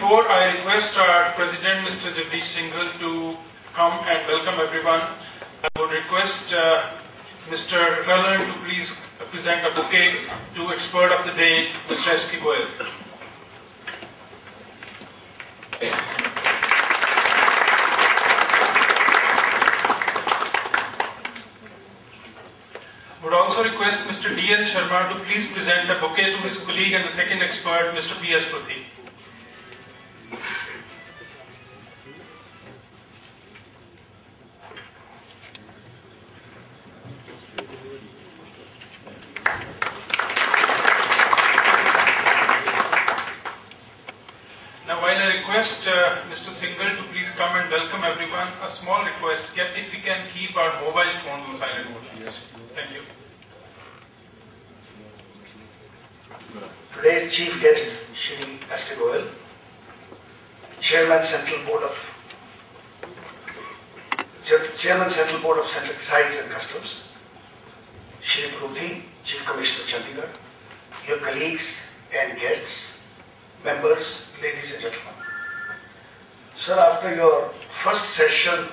Before I request our President, Mr. Jagdish Singhal, to come and welcome everyone, I would request Mr. Cullen to please present a bouquet to expert of the day, Mr. S.K. Goel. Would also request Mr. D.L. Sharma to please present a bouquet to his colleague and the second expert, Mr. P.S. Pruthi. Now, while I request Mr. Singhal to please come and welcome everyone, a small request, if we can keep our mobile phones on silent mode, please. Thank you. Today's chief guest, Shri S.K. Goel, Chairman Central Board of Central Excise and Customs, Shri Pruthi, Chief Commissioner Chandigarh, your colleagues and guests, members, ladies and gentlemen. Sir, after your first session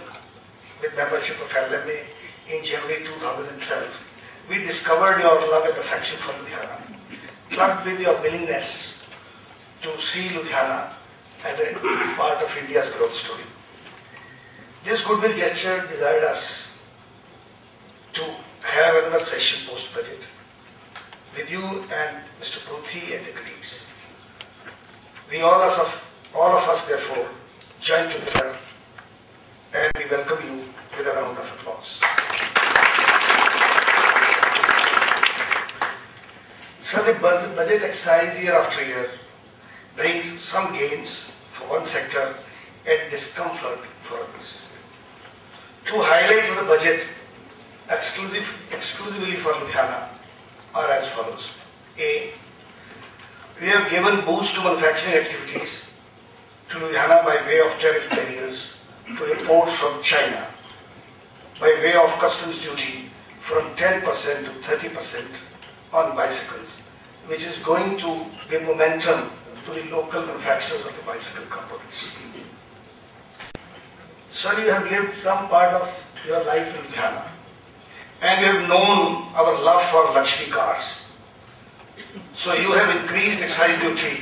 with membership of LMA in January 2012, we discovered your love and affection for Ludhiana, clubbed with your willingness to see Ludhiana as a part of India's growth story. This goodwill gesture desired us to have another session post-budget with you and Mr. Pruthi and the colleagues. We all of us therefore join together and we welcome you with a round of applause. So the budget exercise year after year brings some gains for one sector and discomfort for others. Two highlights of the budget exclusively for Ludhiana are as follows. A, we have given boost to manufacturing activities to Ludhiana by way of tariff barriers to imports from China, by way of customs duty from 10% to 30% on bicycles, which is going to give momentum to the local manufacturers of the bicycle components. Sir, you have lived some part of your life in Ludhiana and you have known our love for luxury cars. So you have increased excise duty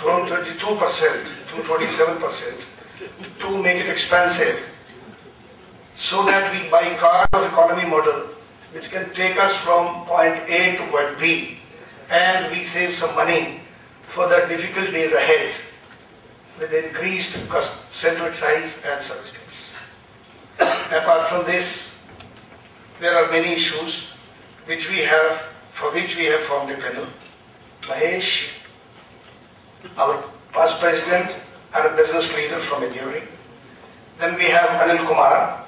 from 22% to 27% to make it expensive, so that we buy cars of economy model which can take us from point A to point B, and we save some money for the difficult days ahead with increased central excise and service tax. Apart from this, there are many issues for which we have formed a panel. Mahesh, our past president and a business leader from engineering. Then we have Anil Kumar,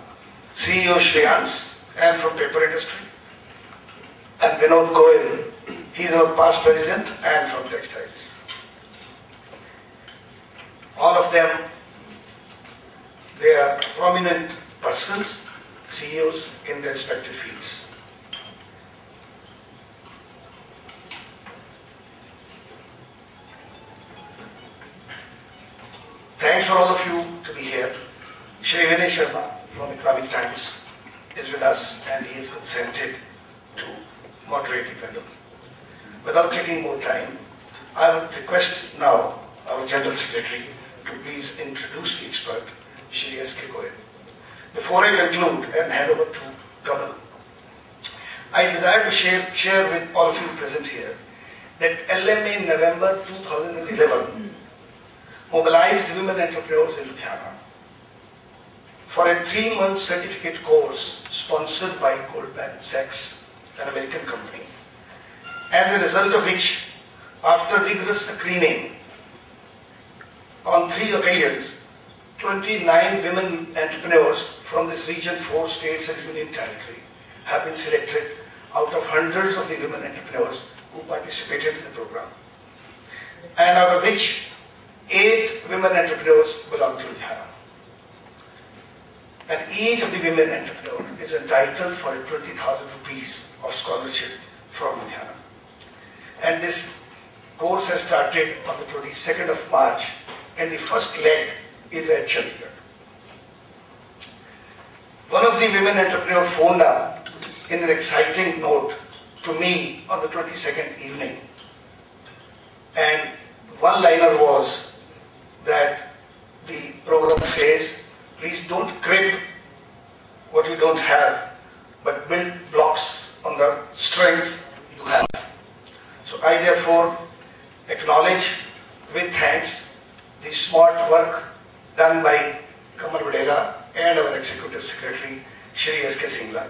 CEO Shreyans and from paper industry. And Vinod Goel, he is our past president and from textiles. All of them, they are prominent persons, CEOs in their respective fields. Thanks for all of you to be here. Shri Vinay Sharma from Economic Times is with us and he has consented to moderate the panel. Without taking more time, I would request now our General Secretary to please introduce the expert, Shri S.K. Goel. Before I conclude and hand over to Kamal, I desire to share with all of you present here that LMA in November 2011 mobilized women entrepreneurs in Ludhiana for a 3-month certificate course sponsored by Goldman Sachs, an American company, as a result of which, after rigorous screening, on 3 occasions, 29 women entrepreneurs from this region, 4 states and union territory have been selected out of hundreds of the women entrepreneurs who participated in the program, and out of which 8 women entrepreneurs belong to Ludhiana. And each of the women entrepreneurs is entitled for 20,000 rupees of scholarship from Ludhiana. And this course has started on the 22nd of March, and the first leg is at Chandigarh. One of the women entrepreneurs phoned up in an exciting note to me on the 22nd evening, and one-liner was that the program says, please don't crib what you don't have, but build blocks on the strength you have. So I therefore acknowledge with thanks the smart work done by Kamal Vadera and our Executive Secretary, Shri S.K. Singla.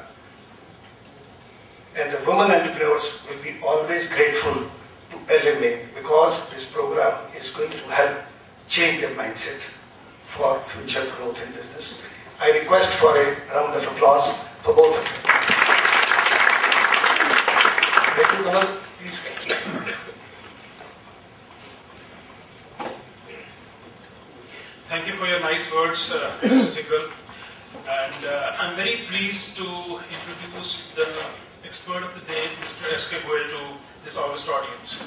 And the women entrepreneurs will be always grateful to LMA because this program is going to help change their mindset for future growth in business. I request for a round of applause for both of them. Thank you, Kamal. Please continue. Thank you for your nice words, Mr. Singhal. And I'm very pleased to introduce the expert of the day, Mr. S.K. Goyal, to this august audience.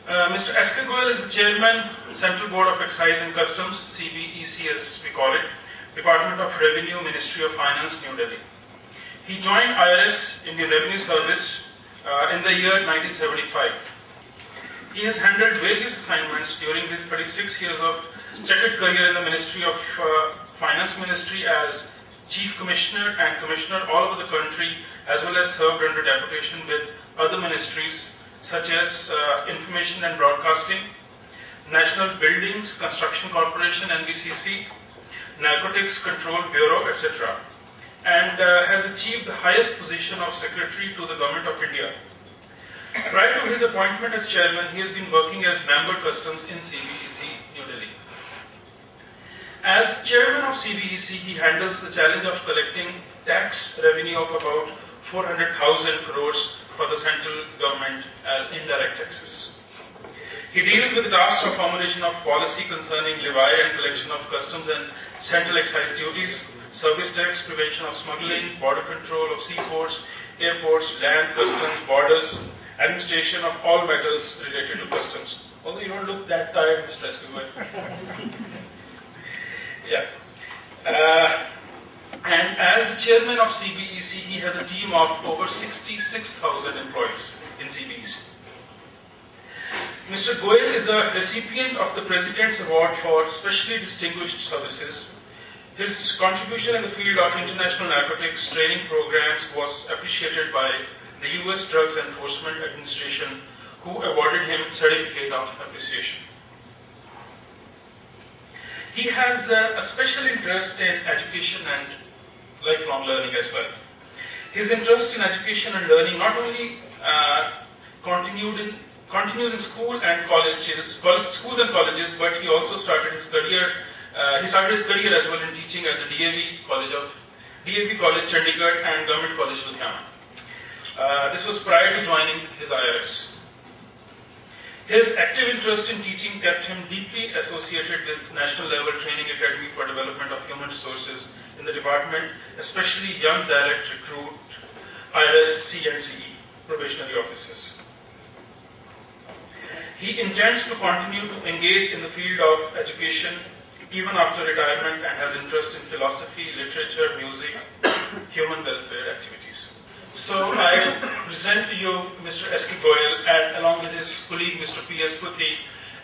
Mr. S.K. Goyal is the Chairman, Central Board of Excise and Customs, CBEC as we call it, Department of Revenue, Ministry of Finance, New Delhi. He joined IRS, Indian Revenue Service, in the year 1975. He has handled various assignments during his 36 years of checkered career in the Ministry of Finance Ministry as Chief Commissioner and Commissioner all over the country, as well as served under deputation with other ministries such as Information and Broadcasting, National Buildings Construction Corporation, NBCC, Narcotics Control Bureau, etc., and has achieved the highest position of Secretary to the Government of India. Prior to his appointment as Chairman, he has been working as Member Customs in CBEC, New Delhi. As Chairman of CBEC, he handles the challenge of collecting tax revenue of about 400,000 crores for the central government as indirect taxes. He deals with the task of formulation of policy concerning levy and collection of customs and central excise duties, service tax, prevention of smuggling, border control of seaports, airports, land, customs, borders, administration of all matters related to customs. Although you don't look that tired, Mr. Escobar. Yeah. And as the Chairman of CBEC, he has a team of over 66,000 employees in CBEC. Mr. Goyal is a recipient of the President's Award for Specially Distinguished Services. His contribution in the field of international narcotics training programs was appreciated by the US Drugs Enforcement Administration, who awarded him Certificate of Appreciation. He has a special interest in education and lifelong learning as well. His interest in education and learning not only continues in schools and colleges, but he also started his career. He started his career as well in teaching at the DAV College, Chandigarh, and Government College, Ludhiana. This was prior to joining his IRS. His active interest in teaching kept him deeply associated with National Level Training Academy for Development of Human Resources in the department, especially Young Direct Recruit, IRS, C&CE, probationary officers. He intends to continue to engage in the field of education even after retirement and has interest in philosophy, literature, music, human welfare activities. So I present to you Mr. S.K. Goyal and along with his colleague Mr. P.S. Puthi,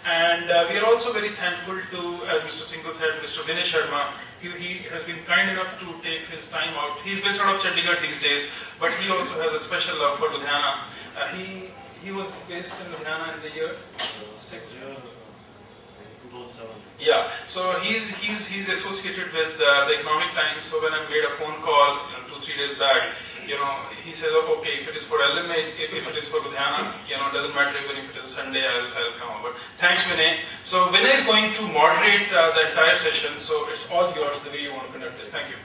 and we are also very thankful to, as Mr. Singhal said, Mr. Vinay Sharma. He has been kind enough to take his time out. He is based out of Chandigarh these days, but he also has a special love for Ludhiana. He was based in Ludhiana in the year 2007. Yeah, so he's associated with the Economic Times. So when I made a phone call 2-3 days back, he says, oh, okay, if it is for LMA, if it is for Ludhiana, it doesn't matter even if it is Sunday, I'll come over. Thanks, Vinay. So Vinay is going to moderate the entire session. So it's all yours the way you want to conduct this. Thank you.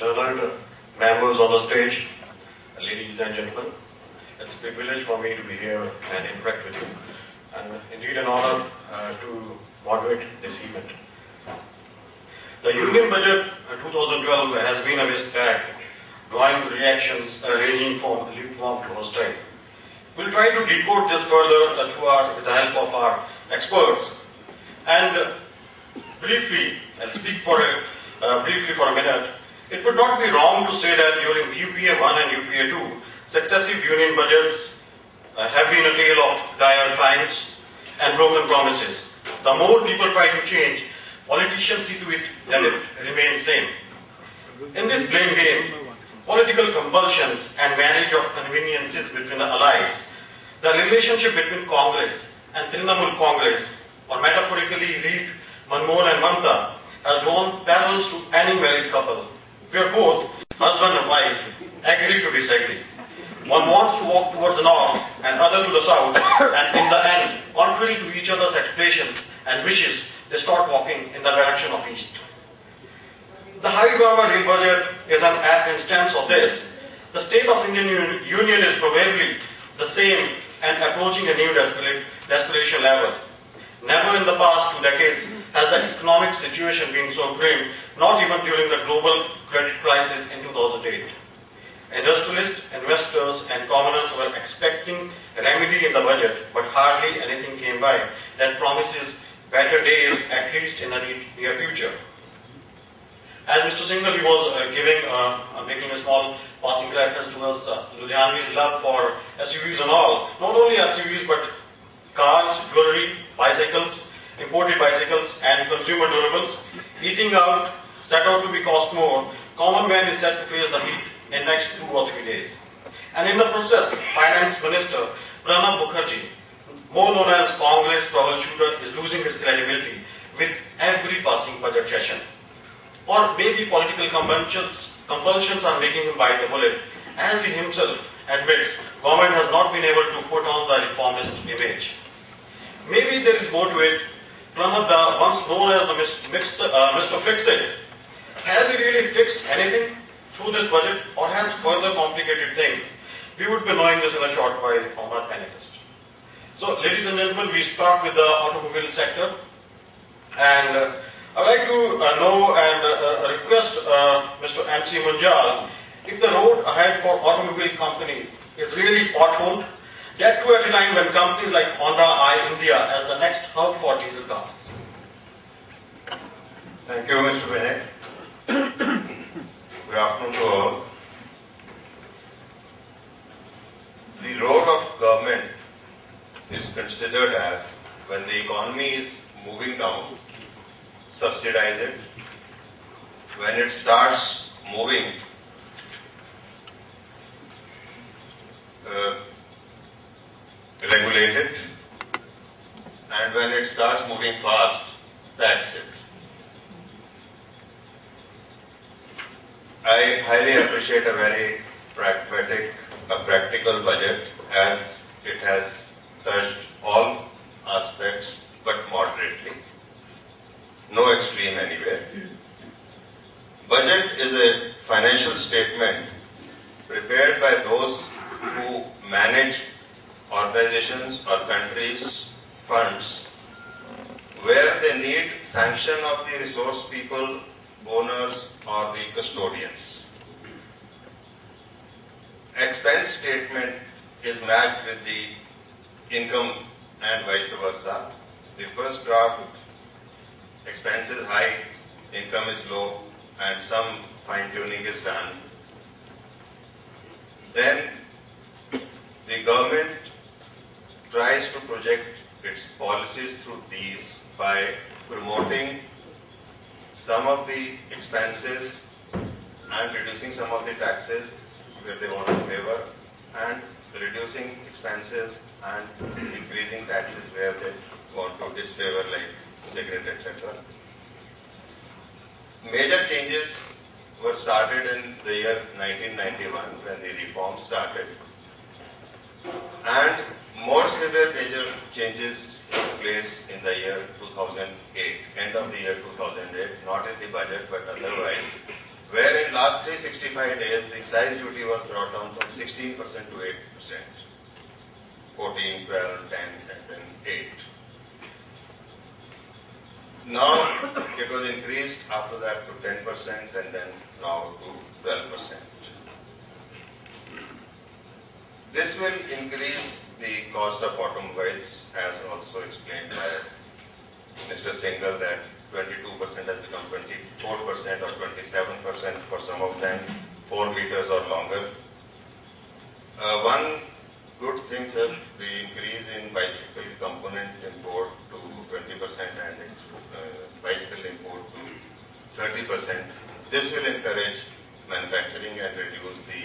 Learned members on the stage, ladies and gentlemen, it's a privilege for me to be here and interact with you, and indeed an honor to moderate this event. The Union Budget 2012 has been a mixed bag, drawing reactions ranging from lukewarm to hostile. We'll try to decode this further with the help of our experts, and briefly, I'll speak briefly for a minute. It would not be wrong to say that during UPA 1 and UPA 2, successive union budgets have been a tale of dire times and broken promises. The more people try to change, politicians see to it that it remains same. In this blame game, political compulsions and marriage of conveniences between the allies, the relationship between Congress and Trinamool Congress, or metaphorically read Manmohan and Mamata, has drawn parallels to any married couple, where both husband and wife agree to disagree. One wants to walk towards the north and other to the south, and in the end, contrary to each other's aspirations and wishes, they start walking in the direction of east. The high drama real budget is an apt instance of this. The state of Indian Union is probably the same and approaching a new desperation level. Never in the past 2 decades has the economic situation been so grim, not even during the global credit crisis in 2008. Industrialists, investors and commoners were expecting a remedy in the budget, but hardly anything came by that promises better days, at least in the near future. As Mr. Singhal, he was making a small passing reference towards Ludhiana's love for SUVs and all. Not only SUVs, but cars, jewelry, bicycles, imported bicycles and consumer durables. Eating out set out to be cost more. Common man is set to face the heat in next 2 or 3 days. And in the process, Finance Minister Pranab Mukherjee, more known as Congress troubleshooter, is losing his credibility with every passing budget session. Or maybe political compulsions are making him bite the bullet, as he himself admits government has not been able to put on the reformist image. Maybe there is more to it. Pranab, once known as the Mr. Fix-It, has he really fixed anything through this budget, or has further complicated things? We would be knowing this in a short while from our panelists. So, ladies and gentlemen, we start with the automobile sector, and I would like to know and request Mr. MC Munjal if the road ahead for automobile companies is really potholed, that too at a time when companies like Honda eye India as the next hub for diesel cars. Thank you, Mr. Vinay. Good afternoon to all. The role of government is considered as, when the economy is moving down, subsidize it. When it starts moving, regulate it. And when it starts moving fast, tax it. I highly appreciate a very pragmatic, practical budget, as it has touched all aspects but moderately. No extreme anywhere. Budget is a financial statement prepared by those who manage organizations or countries' funds, where they need sanction of the resource people, owners or the custodians. Expense statement is matched with the income and vice versa. The first draft, expense is high, income is low, and some fine-tuning is done. Then the government tries to project its policies through these by promoting some of the expenses and reducing some of the taxes where they want to favor, and reducing expenses and increasing taxes where they want to disfavor, like cigarette, etc. Major changes were started in the year 1991 when the reform started, and more severe major changes took place in the year 2008, end of the year 2008, not in the budget but otherwise, where in last 365 days the excise duty was brought down from 16% to 8%, 14, 12, 10 and then 8. Now it was increased after that to 10% and then now to 12%. This will increase the cost of automobiles, as also explained by Mr. Singhal, that 22% has become 24% or 27% for some of them, 4 meters or longer. One good thing, sir, the increase in bicycle component import to 20% and bicycle import to 30%. This will encourage manufacturing and reduce the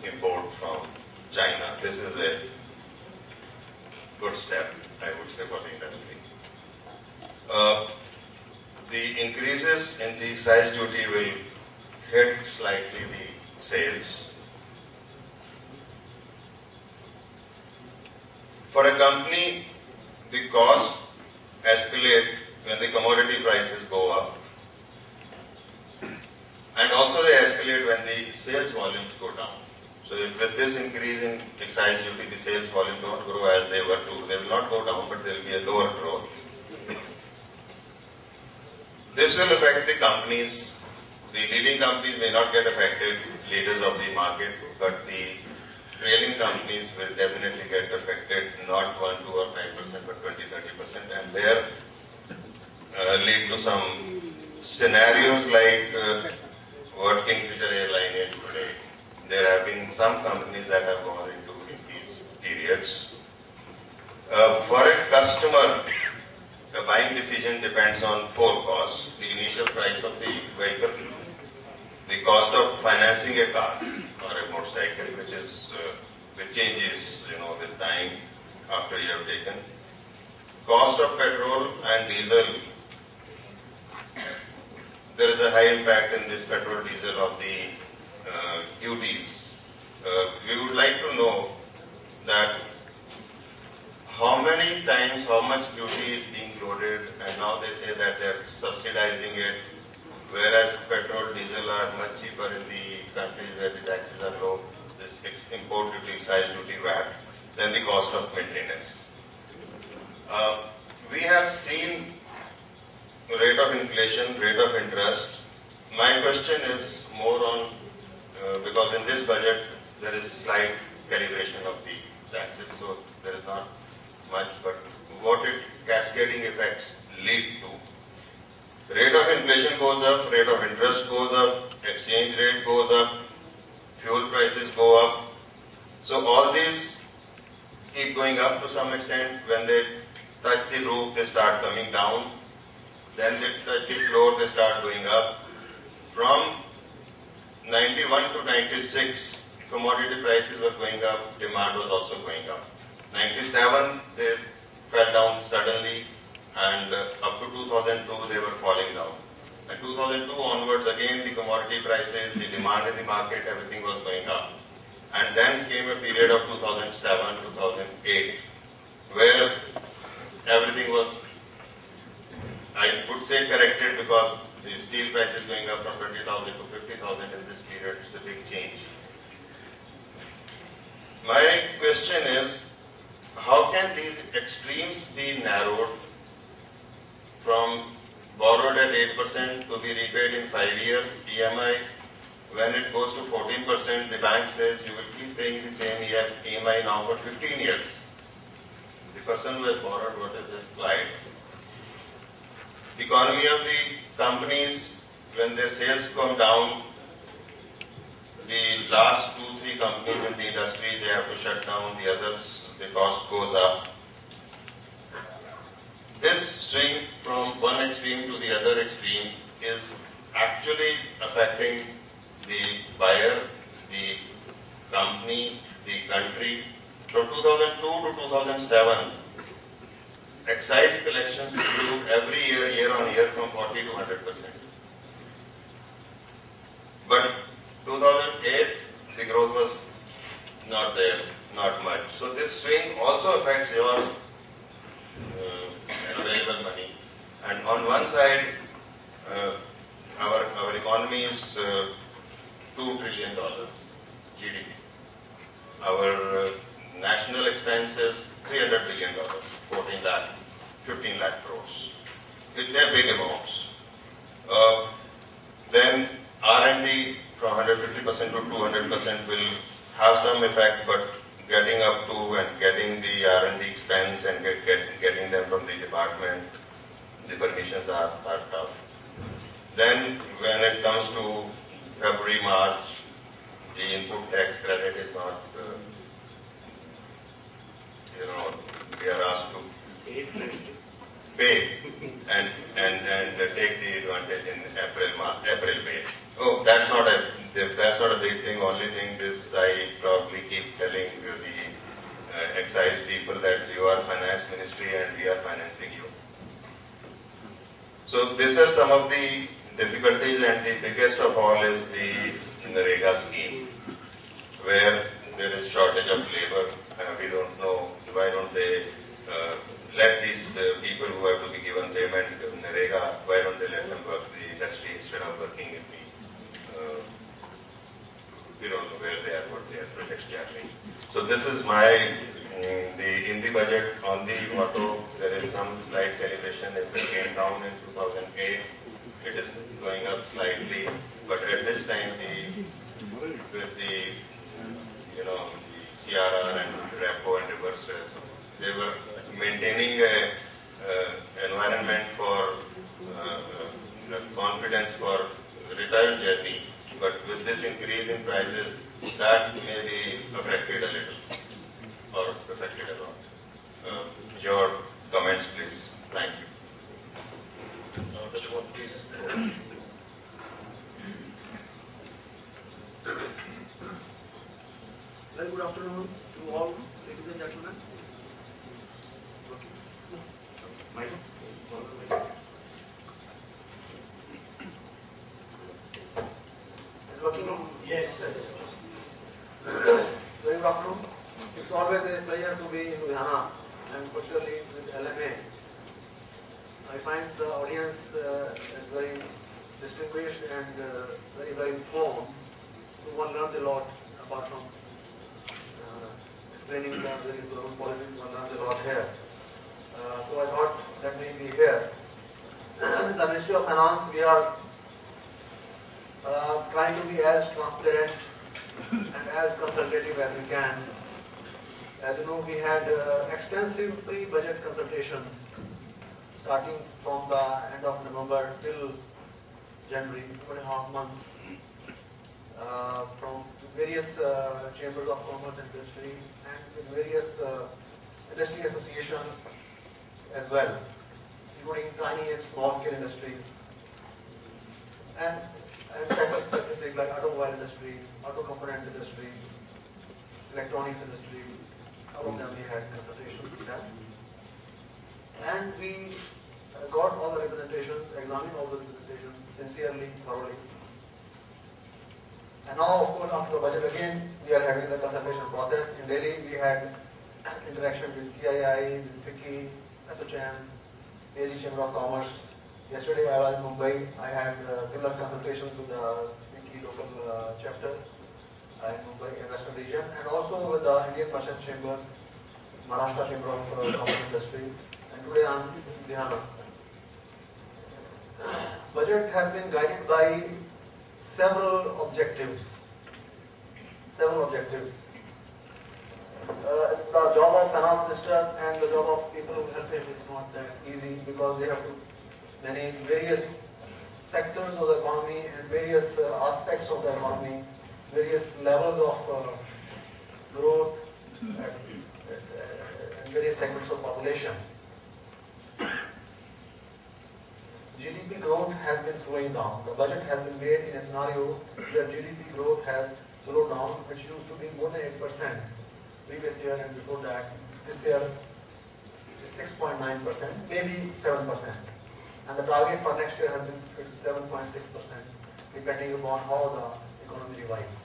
import from China. This is a good step, I would say, for the industry. The increases in the excise duty will hit slightly the sales. For a company, the cost escalate when the commodity prices go up, and also they escalate when the sales volumes go down. So if with this increase in excise duty, the sales volume don't grow as they were to, they will not go down, but there will be a lower growth. This will affect the companies. The leading companies may not get affected, leaders of the market, but the trailing companies will definitely get affected, not 1, 2 or 5%, but 20, 30%, and there lead to some scenarios like what Kingfisher Airline is today. There have been some companies that have gone into these periods. For a customer, the buying decision depends on 4 costs: the initial price of the vehicle, the cost of financing a car or a motorcycle, which changes, with time after you have taken, cost of petrol and diesel. There is a high impact in this petrol diesel of the duties. We would like to know that how many times, how much duty is being loaded, and now they say that they are subsidizing it, whereas petrol, diesel are much cheaper in the countries where the taxes are low, this import duty, excise duty, VAT, than the cost of maintenance. We have seen rate of inflation, rate of interest. My question is more on, because in this budget there is slight calibration of the taxes, so there is not much, but what it cascading effects lead to. Rate of inflation goes up, rate of interest goes up, exchange rate goes up, fuel prices go up. So all these keep going up to some extent. When they touch the roof, they start coming down. Then they touch the floor, they start going up. From 91 to 96, commodity prices were going up, demand was also going up. 97, they fell down suddenly, and up to 2002, they were falling down. And 2002 onwards, again the commodity prices, the demand in the market, everything was going up. And then came a period of 2007, 2008, where everything was, I would say, corrected, because the steel prices going up from 20,000 to 50,000 in this period. It's a big change. My question is, how can these extremes be narrowed from borrowed at 8% to be repaid in 5 years EMI? When it goes to 14%, the bank says you will keep paying the same EMI now for 15 years. The person who has borrowed what is his plight. Economy of the companies, when their sales come down, the last 2-3 companies in the industry, they have to shut down, the others, the cost goes up. This swing from one extreme to the other extreme is actually affecting the buyer, the company, the country. From 2002 to 2007, excise collections grew every year, year on year, from 40 to 100%. But 2008, the growth was not there, not much. So this swing also affects your available money. And on one side, our economy is $2 trillion GDP. Our national expense is $300 billion, 15 lakh crores. They're big amounts. Then R&D from 150% to 200% will have some effect, but getting up to and getting the R&D expense and getting them from the department, the permissions are tough. Then when it comes to February, March, the input tax credit is not, we are asked to pay and take the advantage in April, May. Oh, that's not a big thing. Only thing is I probably keep telling the excise people that you are finance ministry and we are financing you. So these are some of the difficulties, and the biggest of all is the NREGA scheme, where there is shortage of labor. We don't know why don't they let these people who have to be given payment in NREGA, why don't they let them work the industry instead of working in the, we don't know where they are, what their projects they are doing. So this is my, in the budget on the auto, there is some slight calibration. It came down in 2008. It is going up slightly, but at this time, with the CRR and repo and reverse stress, they were maintaining a environment for confidence for retail journey, but with this increase in prices, that may be affected a little or affected a lot. Your comments, please. Thank you. Mr. Mohan, please. Very good afternoon to all, ladies and gentlemen. Is working on? Yes, sir. Very good afternoon. It's always a pleasure to be in Ludhiana, and particularly with LMA. I find the audience very distinguished and very well informed. So one learns a lot apart from explaining the various government policies. One learns a lot here. So I thought let me be here. The Ministry of Finance, we are trying to be as transparent and as consultative as we can. As you know, we had extensive pre-budget consultations starting from the end of November till January, 2.5 months, from various chambers of commerce and industry and with various industry associations as well, including tiny and small scale industries and sector specific like automobile industry, auto components industry, electronics industry. All of them we had consultations with them. And we got all the representations, examined all the representations sincerely, thoroughly. And now, of course, after the budget again, we are having the consultation process. In Delhi, we had interaction with CII, with FICCI, SHM, Delhi Chamber of Commerce. Yesterday, I was in Mumbai. I had similar consultations with the FICCI local chapter in Mumbai and Western region, and also with the Indian Merchants Chamber, Maharashtra Chamber of Commerce Industry. Today I am in Ludhiana. Budget has been guided by several objectives. It's the job of finance minister and the job of people who help him is not that easy because they have to manage various sectors of the economy and various aspects of the economy, various levels of growth and various segments of population. GDP growth has been slowing going down. The budget has been made in a scenario where GDP growth has slowed down, which used to be more than 8% previous year and before that. This year is 6.9%, maybe 7%. And the target for next year has been fixed 7.6%, depending upon how the economy revives.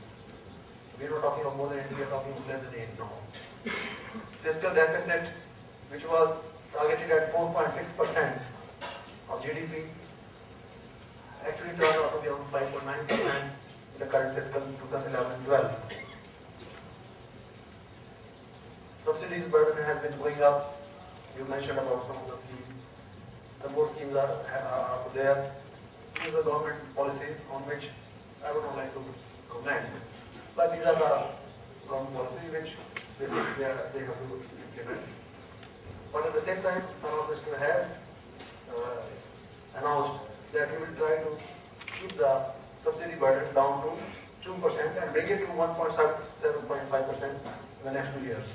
We are not talking of more than 8, we are talking of less than 8 now. Fiscal deficit, which was targeted at 4.6% of GDP, actually turned out to be around 5.9% in the current fiscal 2011-12. Subsidies burden has been going up. You mentioned about some of the schemes. The more schemes are there. These are government policies on which I would not like to comment. But these are the government policies which they have to implement. But at the same time, Finance Minister has announced that he will try to keep the subsidy burden down to 2% and bring it to 1.7.5% in the next 2 years.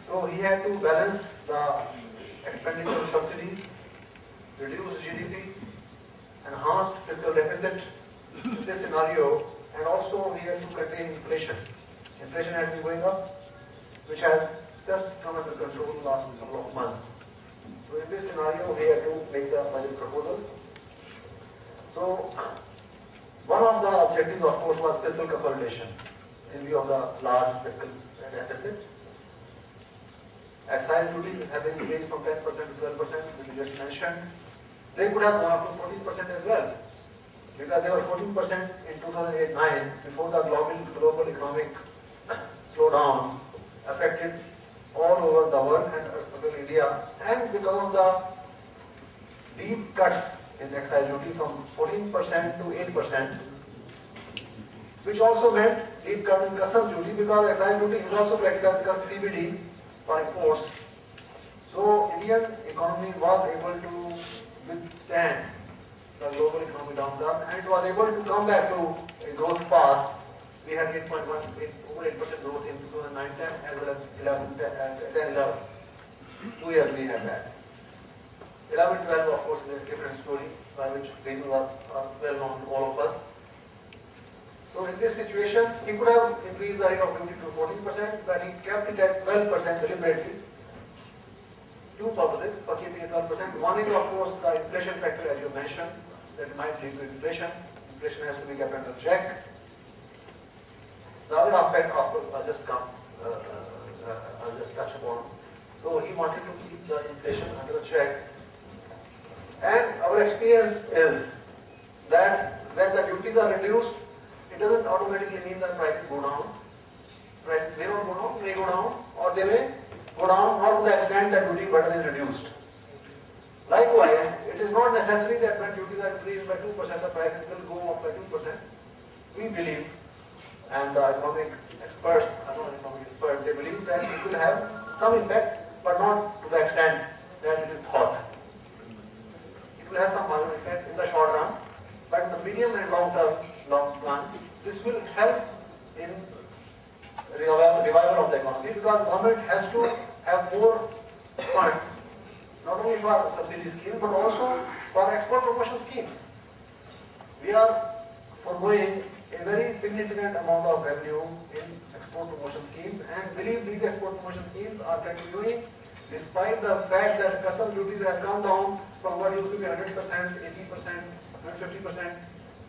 So he had to balance the expenditure of subsidies, reduce GDP, enhanced fiscal deficit in this scenario, and also we have to contain inflation. Inflation has been going up, which has just come under control in the last couple of months. So in this scenario, we have to make the budget proposals. So one of the objectives, of course, was fiscal consolidation in view of the large fiscal deficit. Excise duties have been increased from 10% to 12%, which you just mentioned. They could have gone up to 14% as well, because they were 14% in 2008-9 before the global economic slowdown affected all over the world and particularly India, and because of the deep cuts in excise duty from 14% to 8%, which also meant deep cut in customs duty, because excise duty is also collected as CBD for imports. So Indian economy was able to withstand the global economic downturn, and it was able to come back to a growth path. We had 8.1, over 8% growth in 2009-10 as well as 10-11. 2 years we had that. 11-12, of course, is a different story, by which reasons are well known to all of us. So in this situation, he could have increased the rate of duty to 14%, but he kept it at 12% deliberately. Two purposes for keeping it 12%. One is, of course, the inflation factor, as you mentioned, that might lead to inflation. Inflation has to be kept under check. The other aspect, of course, I'll just touch upon. So he wanted to keep the inflation under check. And our experience is that when the duties are reduced, it doesn't automatically mean that prices go down. Prices may not go down, may go down, or they may go down not to the extent that duty burden is reduced. Likewise, it is not necessary that when duties are increased by 2%, the prices will go up by 2%. We believe, and the economic experts, they believe that it will have some impact, but not to the extent that it is thought. It will have some marginal effect in the short run, but in the medium and long run, this will help in revival of the economy, because government has to have more funds, not only for subsidy schemes, but also for export promotion schemes. We are foregoing a very significant amount of revenue in export promotion schemes, and believe these export promotion schemes are continuing despite the fact that customs duties have come down from what used to be 100%, 80%, 150%.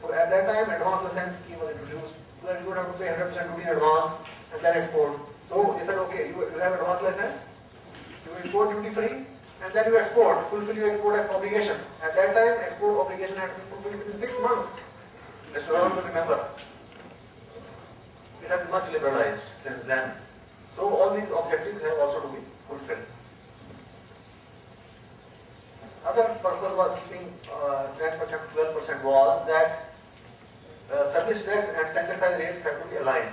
So at that time, advance license scheme was introduced, so that you would have to pay 100% duty in advance and then export. So they said, okay, you have advance license, you import duty free, and then you export, fulfill your export obligation. At that time, export obligation had to be fulfilled within 6 months. Let's remember. It has been much liberalized since then. So all these objectives have also to be fulfilled. Other purpose was keeping 10% to 12% was that service tax and sanctified rates have to be aligned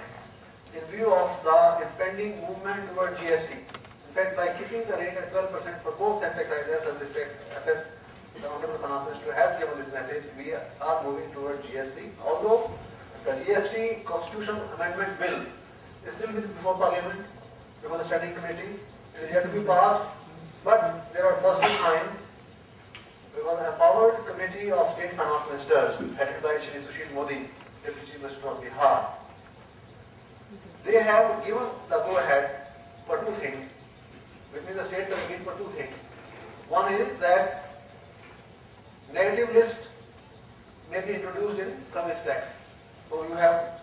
in view of the impending movement towards GST. In fact, by keeping the rate at 12% for both sanctified and service tax, the Honorable Finance Minister has given this message, we are moving towards GST. Although the GST Constitution Amendment Bill is still before Parliament, before the Standing Committee, it is yet to be passed, but there are positive signs There was an empowered committee of state finance ministers headed by Shri Sushil Modi, Deputy Chief Minister of Bihar. They have given the go-ahead for two things, which means the states have agreed for two things. One is that negative list may be introduced in service tax. So you have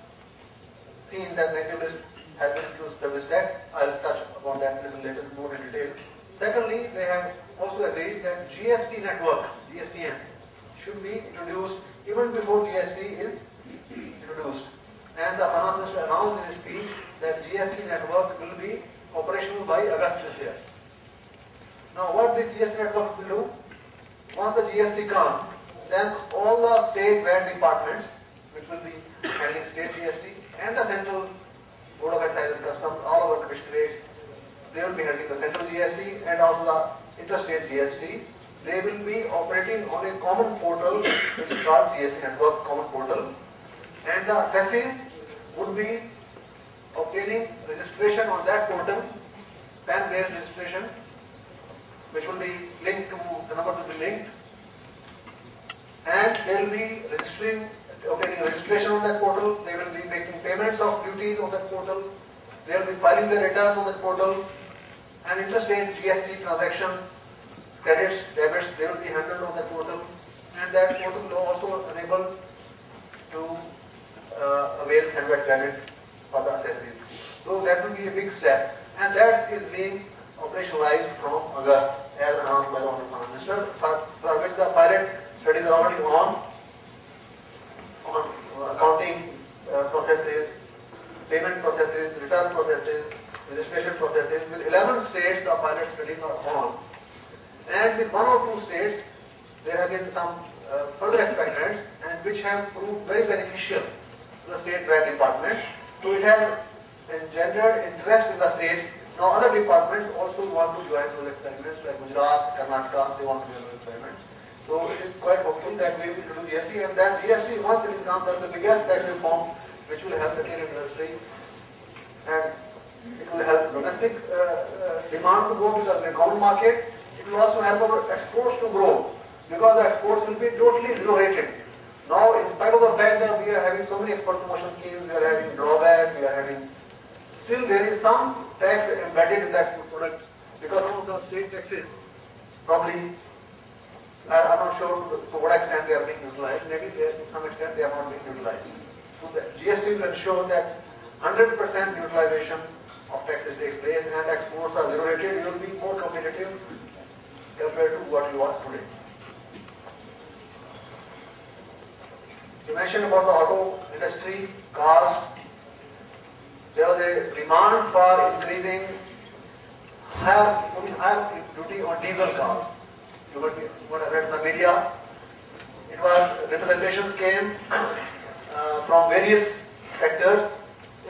seen that negative list has been introduced service tax. I'll touch upon that a little later, more in detail. Secondly, they have also agreed that GST network, GSTN, should be introduced even before GST is introduced. And the finance minister announced in his speech that GST network will be operational by August this year. Now, what this GST network will do? Once the GST comes, then all the state VAT departments, which will be handling state GST, and the central Board of Excise and Customs, all over commissionerates, they will be handling the central GST and also the interstate GST. They will be operating on a common portal, which is called GST Network Common Portal, and the assessees would be obtaining registration on that portal, PAN-based registration, which will be linked to, the number will be linked, and they will be registering, obtaining registration on that portal. They will be making payments of duties on that portal. They will be filing their returns on that portal, and interstate GST transactions, credits, debits, they will be handled on that portal, and that portal will also enable to avail sandwich credit for the assessees. So that will be a big step, and that is being operationalized from August as announced by the Honorable Prime Minister, for which the pilot studies are already on accounting processes, payment processes, return processes, registration processes. With 11 states, the pilot studies are on. And with one or two states, there have been some further experiments, and which have proved very beneficial to the state VAT departments. So it has engendered interest in the states. Now other departments also want to join those experiments, like Gujarat, Karnataka, they want to join those experiments. So it is quite hopeful that we will do GST, and that GST, once it becomes the biggest tax reform, which will help the dairy industry, and it will help domestic demand to go to the common market. It will also help our exports to grow, because the exports will be totally zero rated. Now, in spite of the fact that we are having so many export promotion schemes, we are having drawback, we are having, still there is some tax embedded in the export product, because some of the state taxes probably, I'm not sure to what extent they are being utilized. Maybe to some extent they are not being utilized. So the GST will ensure that 100% utilization of taxes takes place, and exports are zero rated. You will be more competitive compared to what you are today. You mentioned about the auto industry, cars. There was a demand for increasing higher duty on diesel cars. You would have read in the media. It was, representations came from various sectors,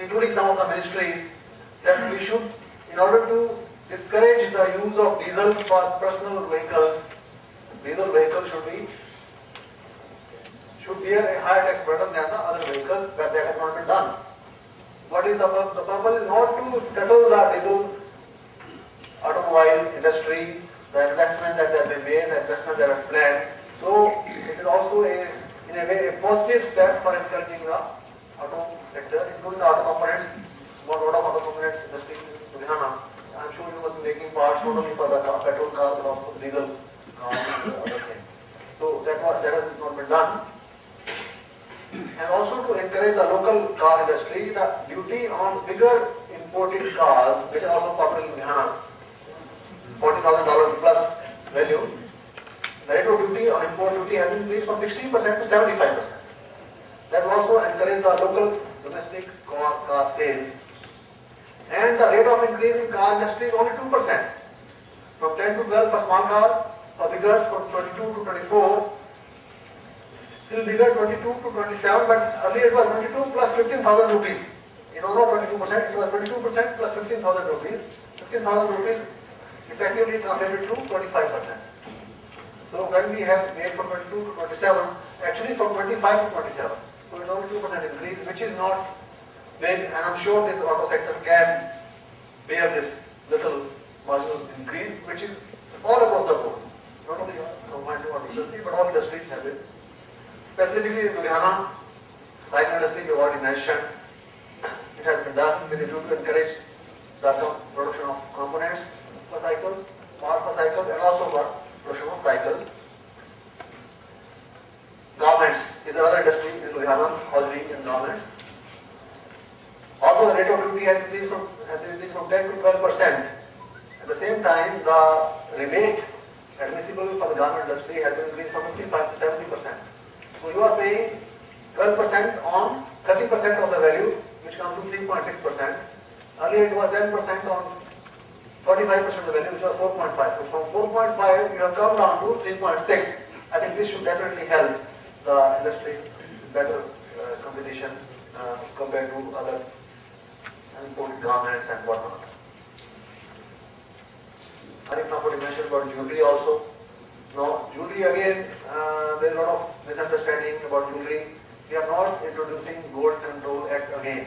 including some of the ministries, that we should, in order to discourage the use of diesel for personal vehicles, diesel vehicles should bear a higher tax burden than the other vehicles, but that has not been done. What is the purpose? The purpose is not to scuttle the diesel automobile industry, the investment that has been made, the investment that is planned. So it is also in a way a positive step for encouraging the auto sector, including the auto components. One lot of auto components industry in Ludhiana. I am sure you must be making parts not only for the petrol cars but also diesel cars and other things. So that has not been done. And also to encourage the local car industry, the duty on bigger imported cars, which are also popular in Ludhiana, $40,000 plus value, the rate of duty on import duty has been increased from 16% to 75%. That will also encourage the local domestic car sales. And the rate of increase in car industry is only 2%. From 10 to 12 for small cars, for bigger from 22 to 24, still bigger 22 to 27, but earlier it was 22 plus 15,000 rupees. It was not 22%, it was 22% plus 15,000 rupees. 15,000 rupees effectively translated to 25%. So when we have made from 22 to 27, actually from 25 to 27. So it's only 2% increase, which is not big, and I'm sure this auto sector can bear this little marginal increase, which is all across the board. Not only confined to auto the production of components for cycles, parts for cycles, and also for production of cycles. Garments is another industry in Ludhiana, hosiery and garments. Although the rate of duty has increased from 10 to 12%, at the same time the rebate admissible for the garment industry has been increased from 55 to 70%. So you are paying 12% on 30% of the value, which comes to 3.6%. Earlier it was 10% on 45% of the value, which was 4.5. So from 4.5 you have come down to 3.6. I think this should definitely help the industry better competition compared to other imported garments and whatnot. I think somebody mentioned about jewelry also. Now, jewelry again, there is a lot of misunderstanding about jewelry. We are not introducing Gold Control Act again.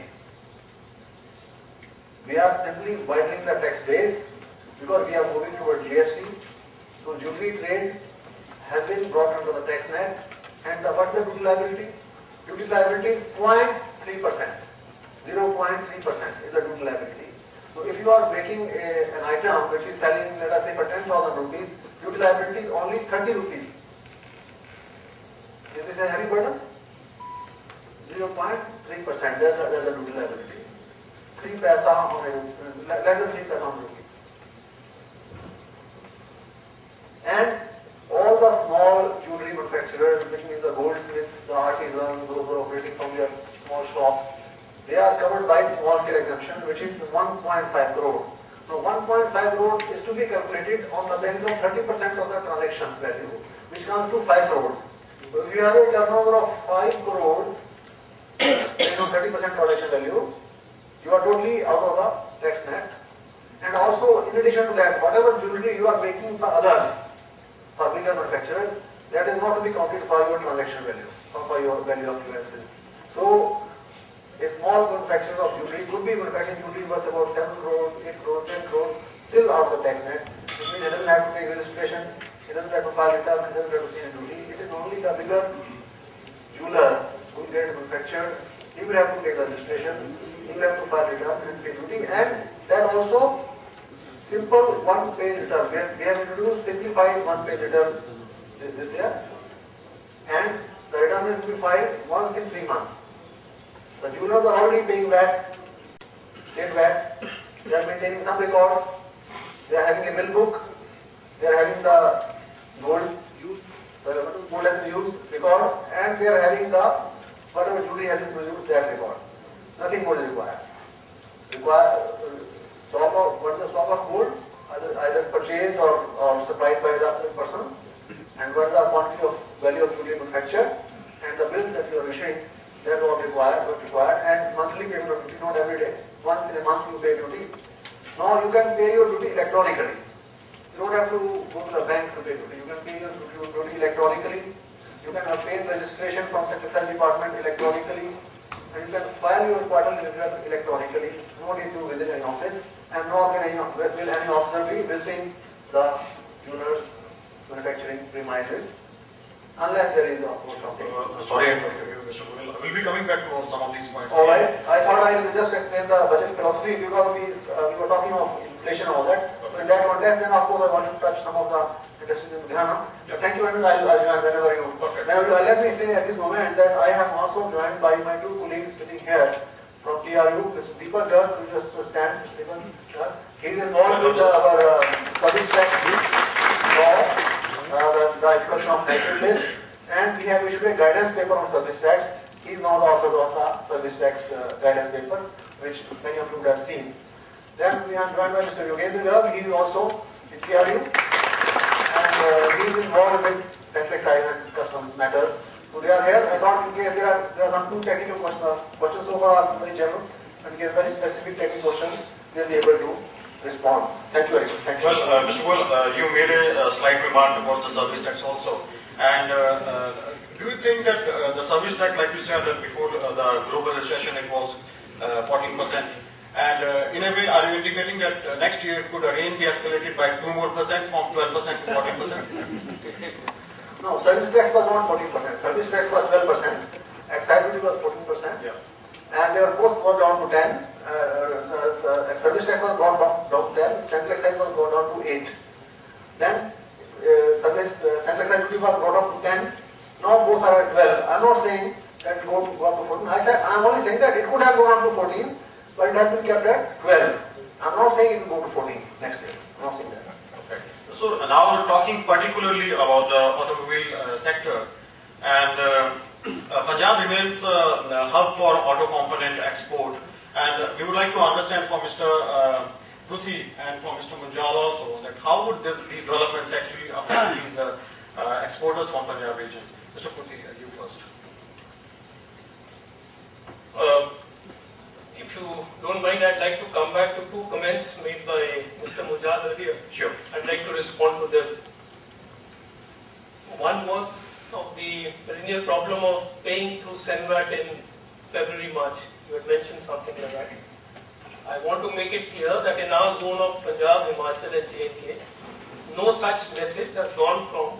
We are simply widening the tax base because we are moving toward GST. So, jewelry trade has been brought under the tax net, and what is the duty liability? Duty liability is 0.3%. 0.3% is the duty liability. So if you are making an item which is selling, let us say, for 10,000 rupees, duty liability is only 30 rupees. Is this a heavy burden? 0.3%, that's the duty liability. 3 paisa on a, less than 3 paisa on rupee. And all the small jewelry manufacturers, which means the goldsmiths, the artisans, those who are operating from their small shops, they are covered by small scale exemption, which is 1.5 crore. Now 1.5 crore is to be calculated on the basis of 30% of the transaction value, which comes to 5 crores. So if you have a turnover of 5 crores, based on 30% transaction value, you are totally out of the tax net. And also, in addition to that, whatever jewelry you are making for others, for bigger manufacturers, that is not to be counted for your transaction value, or for your value of clearances. So, a small manufacturer of jewelry could be manufacturing jewelry worth about 7 crores, 8 crores, 10 crores, still out of the tax net. It means it doesn't have to take registration, it doesn't have to file return, it doesn't have to pay duty. It is only the bigger jeweler who get manufactured, he will have to take the registration, he will have to file return and pay duty, and that also simple one-page return. We have introduced simplified one-page return this year, and the return is to be filed once in 3 months. The jewelers are already paying VAT, state VAT, they are maintaining some records, they are having a bill book, they are having the gold has been used record, and they are having the whatever jewelry has been produced, that record. Nothing more is required. What is the stock of gold? Either purchased or supplied by the person, and what is the quantity of value of jewelry manufactured, and the bill that you are issuing. That is what required, and monthly payment of duty, not every day. Once in a month you pay duty. Now you can pay your duty electronically. You don't have to go to the bank to pay duty. You can pay your duty electronically. You can obtain registration from the Secretary Department electronically, and you can file your quarterly return electronically. No need to visit any office, and nor will any officer be visiting the jewelers manufacturing premises, unless there is a post office. Sorry, Mr. Goyal. We'll be coming back to some of these points. Alright, I thought I will just explain the budget philosophy because we were talking of inflation and all that. So in that context, then of course I want to touch some of the industries in Ludhiana. Thank you, and I'll join whenever you. Perfect. Now, let me say at this moment that I am also joined by my 2 colleagues sitting here from TRU, Mr. Deepak Garg, who just stands. He is involved with our service tax law, the introduction of nitrate list, and we have issued a guidance paper on service tax. He is now the author of the service tax guidance paper, which many of you would have seen. Then we are joined by Mr. Yogendra Garg. He is also in TRU, and he is involved with central excise and customs matters. So they are here. I thought in case there are some 2 technical questions so far are very general, and in case very specific technical questions, they will be able to respond. Thank you very much. Thank you. Well, Mr. Goyal, you made a slight remark about the service tax also. And do you think that the service tax, like you said that before the global recession, it was 14%, and in a way, are you indicating that next year it could again be escalated by 2% more from 12% to 14%? No, service tax was not 14%. Service tax was 12%. Excise duty was 14%. Yeah. And they were both brought down to 10. service tax was gone down to 10, central excise was gone down to 8. Then central excise duty was brought up to 10. Now both are at 12. I'm not saying that it go up to 14. I'm only saying that it could have gone up to 14, but it has been kept at 12. I'm not saying it will go to 14 next year. I'm not saying that. Okay. So now we're talking particularly about the automobile sector, and Punjab remains a hub for auto component export, and we would like to understand from Mr. Pruthi and from Mr. Munjal also that how would these developments actually affect these exporters from Punjab region. Mr. Pruthi, you first. If you don't mind, I'd like to come back to two comments made by Mr. Munjal earlier. Sure. I'd like to respond to them. One was of the perennial problem of paying through Senvat in February, March. You had mentioned something like that. I want to make it clear that in our zone of Punjab, Himachal and J&K, no such message has gone from